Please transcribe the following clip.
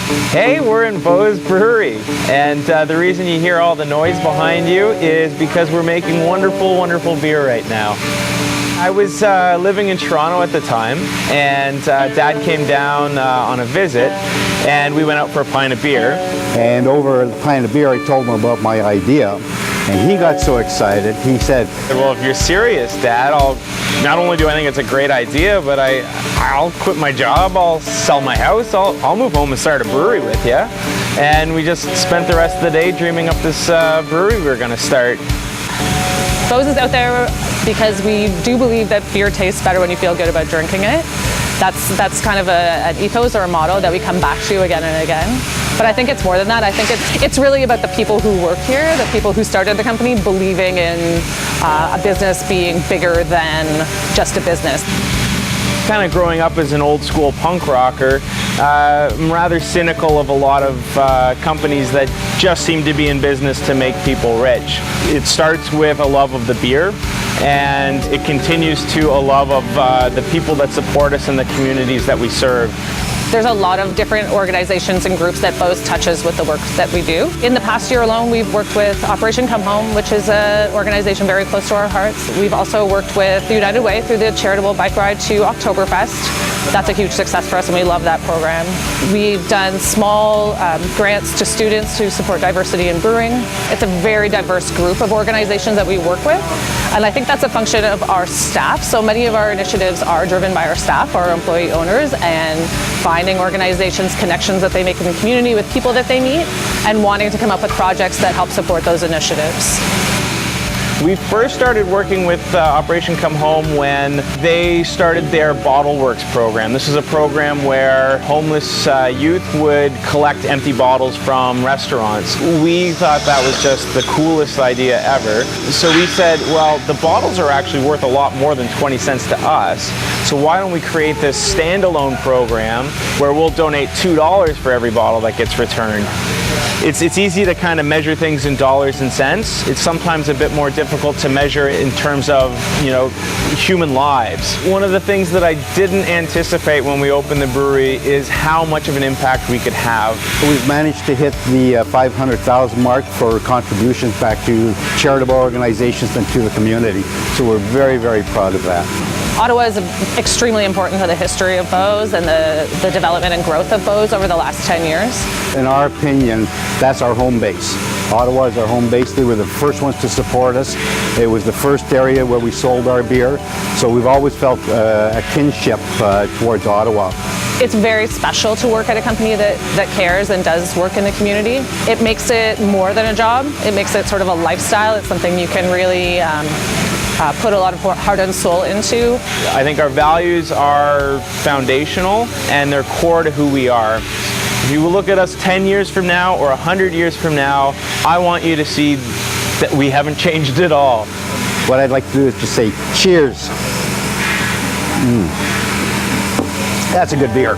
Hey, we're in Beau's Brewery, and the reason you hear all the noise behind you is because we're making wonderful, wonderful beer right now. I was living in Toronto at the time, and Dad came down on a visit, and we went out for a pint of beer. And over a pint of beer, I told him about my idea, and he got so excited, he said, "Well, if you're serious, Dad, not only do I think it's a great idea, but I'll quit my job, I'll sell my house, I'll move home and start a brewery with you." And we just spent the rest of the day dreaming up this brewery we were going to start. Beau's is out there because we do believe that beer tastes better when you feel good about drinking it. That's kind of an ethos or a motto that we come back to again and again. But I think it's more than that. I think it's really about the people who work here, the people who started the company, believing in a business being bigger than just a business. Kind of growing up as an old school punk rocker, I'm rather cynical of a lot of companies that just seem to be in business to make people rich. It starts with a love of the beer, and it continues to a love of the people that support us and the communities that we serve. There's a lot of different organizations and groups that Beau's touches with the work that we do. In the past year alone, we've worked with Operation Come Home, which is an organization very close to our hearts. We've also worked with the United Way through the charitable bike ride to Oktoberfest. That's a huge success for us, and we love that program. We've done small grants to students to support diversity in brewing. It's a very diverse group of organizations that we work with, and I think that's a function of our staff. So many of our initiatives are driven by our staff, our employee owners, and finding organizations, connections that they make in the community with people that they meet, and wanting to come up with projects that help support those initiatives. We first started working with Operation Come Home when they started their Bottle Works program. This is a program where homeless youth would collect empty bottles from restaurants. We thought that was just the coolest idea ever. So we said, well, the bottles are actually worth a lot more than 20 cents to us. So why don't we create this standalone program where we'll donate $2 for every bottle that gets returned. It's easy to kind of measure things in dollars and cents. It's sometimes a bit more difficult to measure in terms of, human lives. One of the things that I didn't anticipate when we opened the brewery is how much of an impact we could have. We've managed to hit the 500,000 mark for contributions back to charitable organizations and to the community. So we're very, very proud of that. Ottawa is extremely important to the history of Beau's and the development and growth of Beau's over the last 10 years. In our opinion, that's our home base. Ottawa is our home base. They were the first ones to support us. It was the first area where we sold our beer. So we've always felt a kinship towards Ottawa. It's very special to work at a company that cares and does work in the community. It makes it more than a job. It makes it sort of a lifestyle. It's something you can really put a lot of heart and soul into. I think our values are foundational and they're core to who we are. If you look at us 10 years from now or 100 years from now, I want you to see that we haven't changed at all. What I'd like to do is just say cheers. That's a good beer.